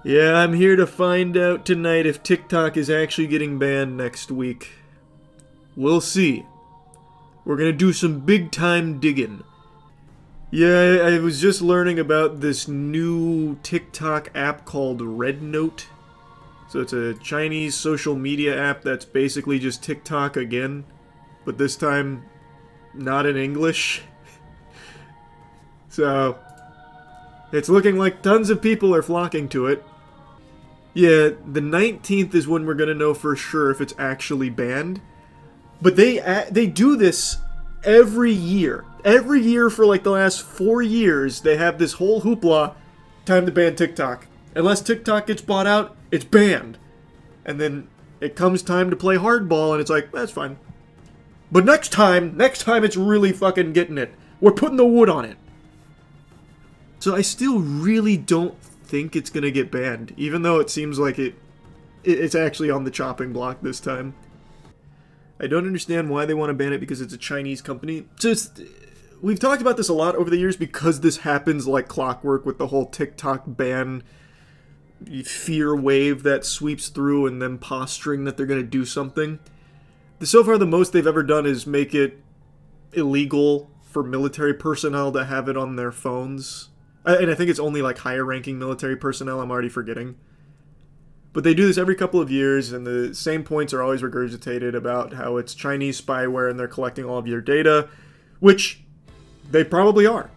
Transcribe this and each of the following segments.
Yeah, I'm here to find out tonight if TikTok is actually getting banned next week. We'll see. We're gonna do some big time digging. Yeah, I was just learning about this new TikTok app called RedNote. So it's a Chinese social media app that's basically just TikTok again, but this time not in English. So it's looking like tons of people are flocking to it. Yeah, the 19th is when we're gonna know for sure if it's actually banned. But they do this every year. Every year for like the last 4 years, they have this whole hoopla, time to ban TikTok. Unless TikTok gets bought out, it's banned. And then it comes time to play hardball and it's like, that's fine. But next time it's really fucking getting it. We're putting the wood on it. So I still really don't think it's gonna get banned, even though it seems like it's actually on the chopping block this time. I don't understand why they want to ban it because it's a Chinese company. We've talked about this a lot over the years because this happens like clockwork with the whole TikTok ban fear wave that sweeps through and them posturing that they're going to do something. So far, the most they've ever done is make it illegal for military personnel to have it on their phones. And I think it's only like higher ranking military personnel, I'm already forgetting. But they do this every couple of years, and the same points are always regurgitated about how it's Chinese spyware and they're collecting all of your data, which they probably are.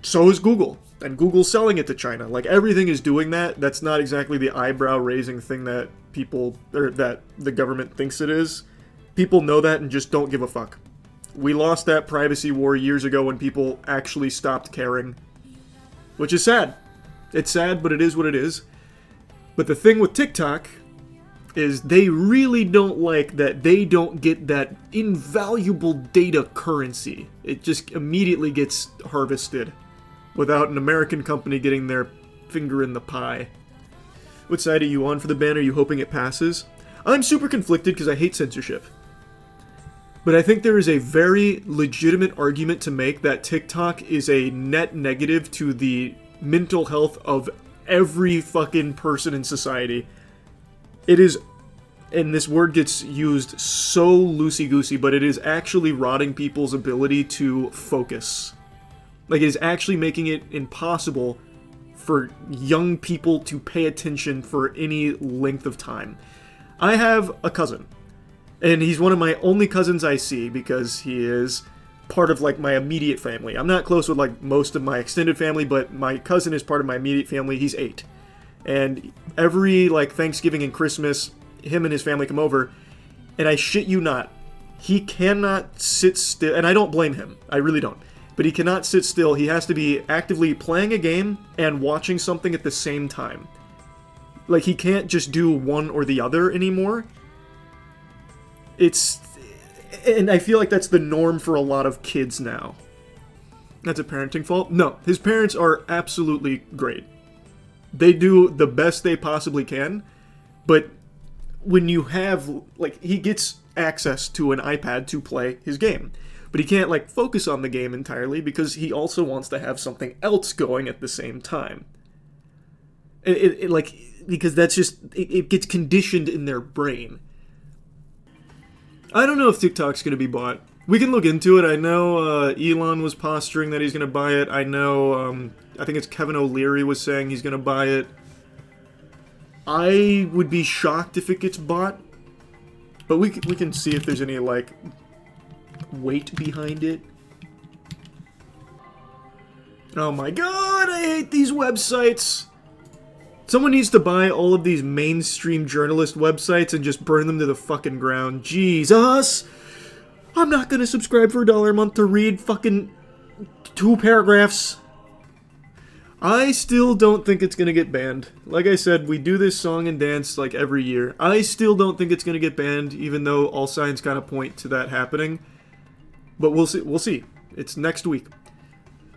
So is Google, and Google's selling it to China. Like, everything is doing that. That's not exactly the eyebrow-raising thing that that the government thinks it is. People know that and just don't give a fuck. We lost that privacy war years ago when people actually stopped caring. Which is sad. It's sad, but it is what it is. But the thing with TikTok is they really don't like that they don't get that invaluable data currency. It just immediately gets harvested without an American company getting their finger in the pie. What side are you on for the ban? Are you hoping it passes? I'm super conflicted because I hate censorship. But I think there is a very legitimate argument to make that TikTok is a net negative to the mental health of every fucking person in society. It is, and this word gets used so loosey-goosey, but it is actually rotting people's ability to focus. Like, it is actually making it impossible for young people to pay attention for any length of time. I have a cousin, and he's one of my only cousins I see because he is part of like my immediate family. I'm not close with like most of my extended family, but my cousin is part of my immediate family. He's 8. And every like Thanksgiving and Christmas, him and his family come over, and I shit you not, he cannot sit still, and I don't blame him. I really don't. But he cannot sit still. He has to be actively playing a game and watching something at the same time. Like, he can't just do one or the other anymore. And I feel like that's the norm for a lot of kids now. That's a parenting fault? No, his parents are absolutely great. They do the best they possibly can, but when you have, like, he gets access to an iPad to play his game, but he can't, like, focus on the game entirely because he also wants to have something else going at the same time. Because that's just, it gets conditioned in their brain. I don't know if TikTok's going to be bought. We can look into it. I know Elon was posturing that he's going to buy it. I know, I think it's Kevin O'Leary was saying he's going to buy it. I would be shocked if it gets bought. But we can see if there's any, like, weight behind it. Oh my god, I hate these websites! Someone needs to buy all of these mainstream journalist websites and just burn them to the fucking ground. Jesus! I'm not gonna subscribe for $1 a month to read fucking 2 paragraphs. I still don't think it's gonna get banned. Like I said, we do this song and dance like every year. I still don't think it's gonna get banned, even though all signs kind of point to that happening. But we'll see. We'll see. It's next week.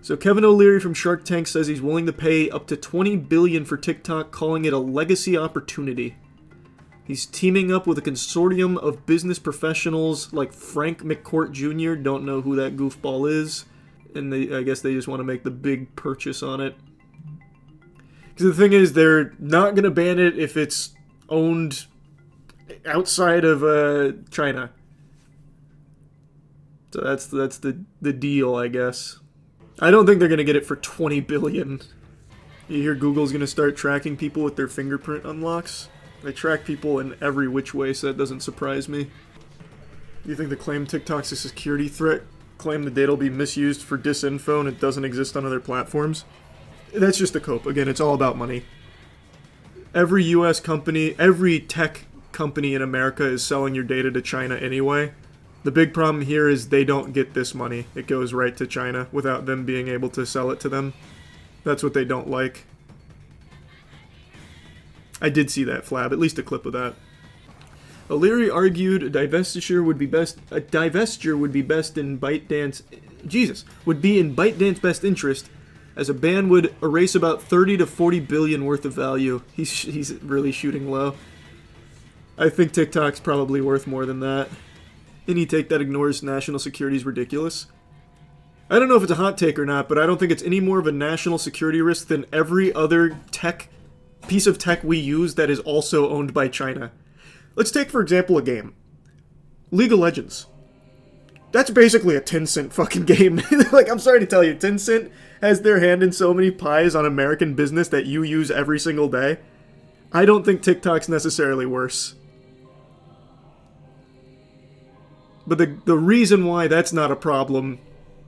So Kevin O'Leary from Shark Tank says he's willing to pay up to $20 billion for TikTok, calling it a legacy opportunity. He's teaming up with a consortium of business professionals like Frank McCourt Jr., don't know who that goofball is, and I guess they just want to make the big purchase on it. Because the thing is, they're not going to ban it if it's owned outside of China. So that's the deal, I guess. I don't think they're going to get it for 20 billion. You hear Google's going to start tracking people with their fingerprint unlocks? They track people in every which way, so that doesn't surprise me. You think the claim TikTok's a security threat? Claim the data will be misused for disinfo and it doesn't exist on other platforms? That's just a cope. Again, it's all about money. Every US company, every tech company in America is selling your data to China anyway. The big problem here is they don't get this money. It goes right to China without them being able to sell it to them. That's what they don't like. I did see that, Flab, at least a clip of that. O'Leary argued a divestiture would be best in ByteDance's best interest, as a ban would erase about 30 to 40 billion worth of value. He's really shooting low. I think TikTok's probably worth more than that. Any take that ignores national security is ridiculous. I don't know if it's a hot take or not, but I don't think it's any more of a national security risk than every other piece of tech we use that is also owned by China. Let's take, for example, a game. League of Legends. That's basically a Tencent fucking game. Like, I'm sorry to tell you, Tencent has their hand in so many pies on American business that you use every single day. I don't think TikTok's necessarily worse. But the reason why that's not a problem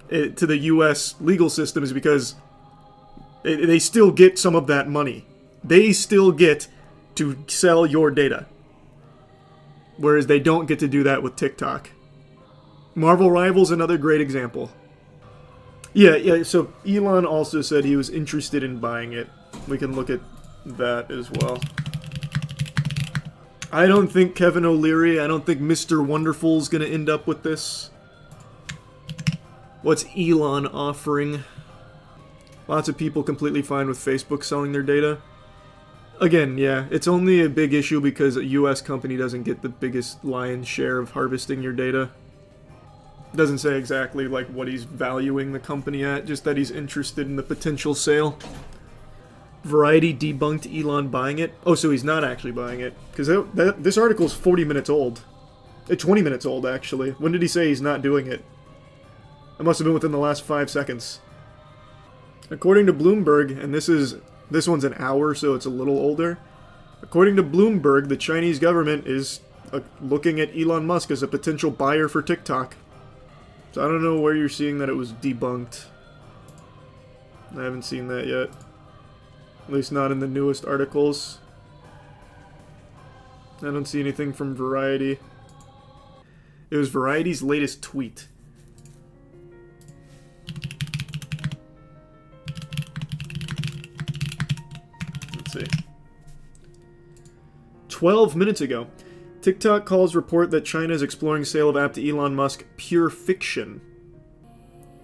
to the US legal system is because they still get some of that money. They still get to sell your data. Whereas they don't get to do that with TikTok. Marvel Rivals, another great example. Yeah, so Elon also said he was interested in buying it. We can look at that as well. I don't think Kevin O'Leary, I don't think Mr. Wonderful's gonna end up with this. What's Elon offering? Lots of people completely fine with Facebook selling their data. Again, yeah, it's only a big issue because a US company doesn't get the biggest lion's share of harvesting your data. Doesn't say exactly like what he's valuing the company at, just that he's interested in the potential sale. Variety debunked Elon buying it. Oh, so he's not actually buying it. Because this article is 40 minutes old. 20 minutes old, actually. When did he say he's not doing it? It must have been within the last 5 seconds. According to Bloomberg, and this one's an hour, so it's a little older. According to Bloomberg, the Chinese government is looking at Elon Musk as a potential buyer for TikTok. So I don't know where you're seeing that it was debunked. I haven't seen that yet. At least not in the newest articles. I don't see anything from Variety. It was Variety's latest tweet. Let's see. 12 minutes ago, TikTok calls report that China is exploring sale of app to Elon Musk pure fiction.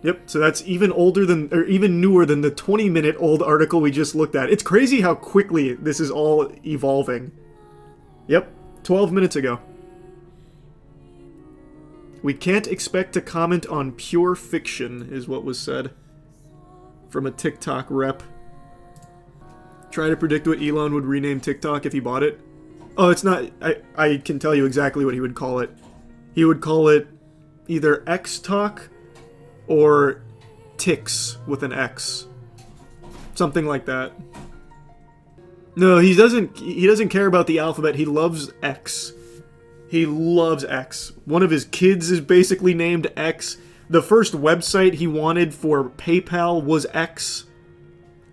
Yep, so that's even older than, or even newer than the 20-minute old article we just looked at. It's crazy how quickly this is all evolving. Yep, 12 minutes ago. We can't expect to comment on pure fiction, is what was said. From a TikTok rep. Try to predict what Elon would rename TikTok if he bought it. Oh, it's not... I can tell you exactly what he would call it. He would call it either X-Talk or Tix with an X. Something like that. No, he doesn't care about the alphabet. He loves X. He loves X. One of his kids is basically named X. The first website he wanted for PayPal was X.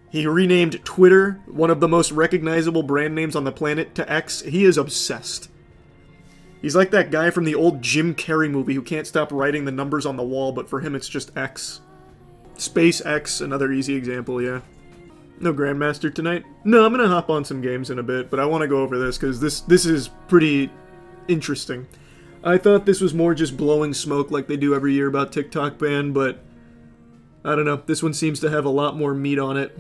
He renamed Twitter, one of the most recognizable brand names on the planet, to X. He is obsessed. He's like that guy from the old Jim Carrey movie who can't stop writing the numbers on the wall, but for him it's just X. SpaceX, another easy example, yeah. No Grandmaster tonight? No, I'm gonna hop on some games in a bit, but I want to go over this, because this is pretty interesting. I thought this was more just blowing smoke like they do every year about TikTok ban, but I don't know. This one seems to have a lot more meat on it.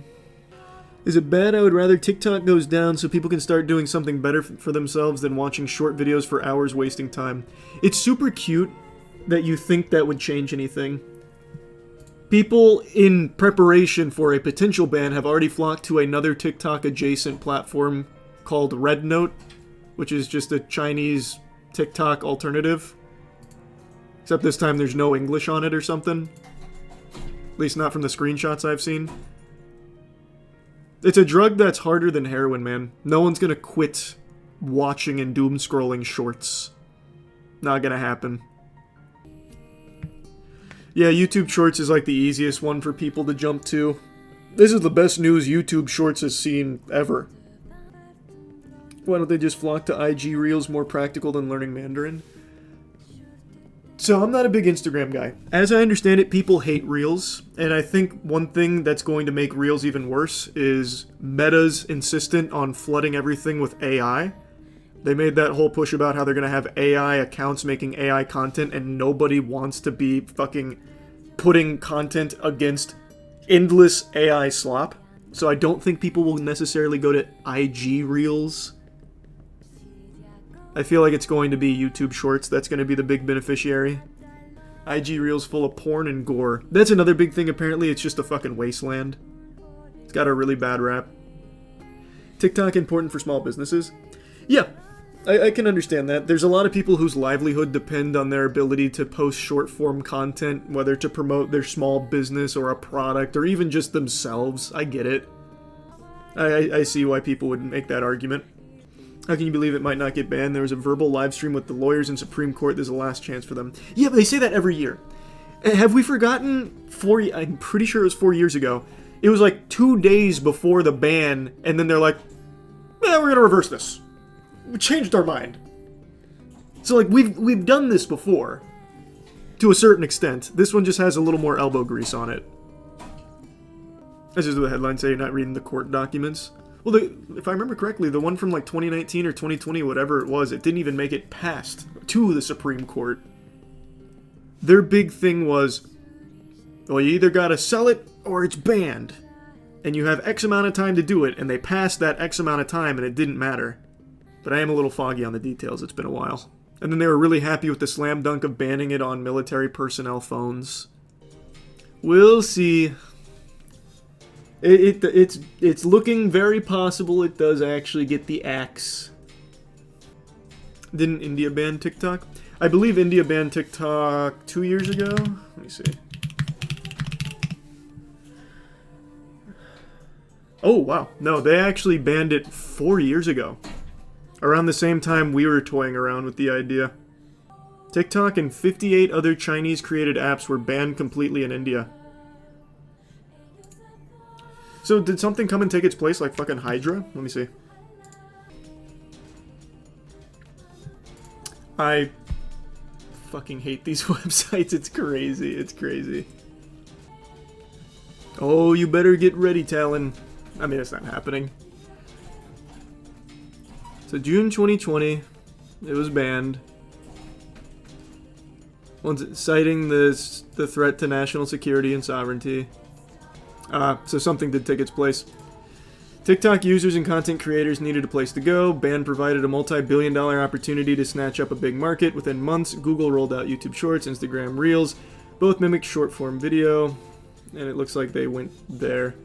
Is it bad? I would rather TikTok goes down so people can start doing something better for themselves than watching short videos for hours wasting time. It's super cute that you think that would change anything. People in preparation for a potential ban have already flocked to another TikTok adjacent platform called RedNote, which is just a Chinese TikTok alternative. Except this time there's no English on it or something. At least not from the screenshots I've seen. It's a drug that's harder than heroin, man. No one's gonna quit watching and doom scrolling shorts. Not gonna happen. Yeah, YouTube Shorts is like the easiest one for people to jump to. This is the best news YouTube Shorts has seen ever. Why don't they just flock to IG Reels, more practical than learning Mandarin? So I'm not a big Instagram guy. As I understand it, people hate Reels, and I think one thing that's going to make Reels even worse is Meta's insistent on flooding everything with AI. They made that whole push about how they're going to have AI accounts making AI content, and nobody wants to be fucking putting content against endless AI slop. So I don't think people will necessarily go to IG Reels. I feel like it's going to be YouTube Shorts that's going to be the big beneficiary. IG Reels full of porn and gore. That's another big thing, apparently. It's just a fucking wasteland. It's got a really bad rap. TikTok important for small businesses? Yeah, I can understand that. There's a lot of people whose livelihood depend on their ability to post short-form content, whether to promote their small business or a product, or even just themselves. I get it. I see why people would make that argument. How can you believe it might not get banned? There was a verbal live stream with the lawyers in Supreme Court. There's a last chance for them. Yeah, but they say that every year. Have we forgotten I'm pretty sure it was 4 years ago. It was like 2 days before the ban, and then they're like, we're going to reverse this. We changed our mind. So, like, we've done this before. To a certain extent. This one just has a little more elbow grease on it. That's just what the headlines say. You're not reading the court documents. Well, if I remember correctly, the one from like 2019 or 2020, whatever it was, it didn't even make it past to the Supreme Court. Their big thing was, well, you either gotta sell it or it's banned. And you have X amount of time to do it, and they passed that X amount of time and it didn't matter. But I am a little foggy on the details, it's been a while. And then they were really happy with the slam dunk of banning it on military personnel phones. We'll see. It's looking very possible it does actually get the axe. Didn't India ban TikTok? I believe India banned TikTok 2 years ago. Let me see. Oh, wow. No, they actually banned it 4 years ago. Around the same time we were toying around with the idea. TikTok and 58 other Chinese-created apps were banned completely in India. So did something come and take its place, like fucking Hydra? Let me see. I fucking hate these websites. It's crazy. It's crazy. Oh, you better get ready, Talon. I mean, it's not happening. So June 2020, it was banned. Citing the threat to national security and sovereignty. So something did take its place. TikTok users and content creators needed a place to go. Ban provided a multi-billion-dollar opportunity to snatch up a big market. Within months, Google rolled out YouTube Shorts, Instagram Reels. Both mimic short-form video. And it looks like they went there.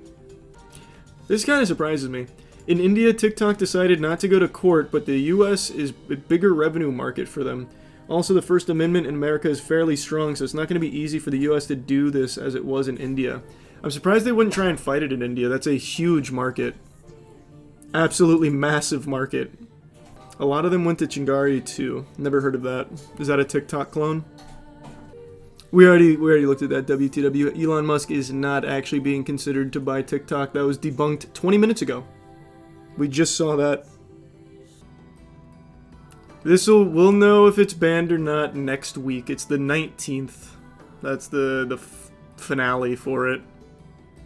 This kind of surprises me. In India, TikTok decided not to go to court, but the US is a bigger revenue market for them. Also, the First Amendment in America is fairly strong, so it's not going to be easy for the US to do this as it was in India. I'm surprised they wouldn't try and fight it in India. That's a huge market. Absolutely massive market. A lot of them went to Chingari too. Never heard of that. Is that a TikTok clone? We already looked at that WTW. Elon Musk is not actually being considered to buy TikTok. That was debunked 20 minutes ago. We just saw that. We'll know if it's banned or not next week. It's the 19th. That's the finale for it.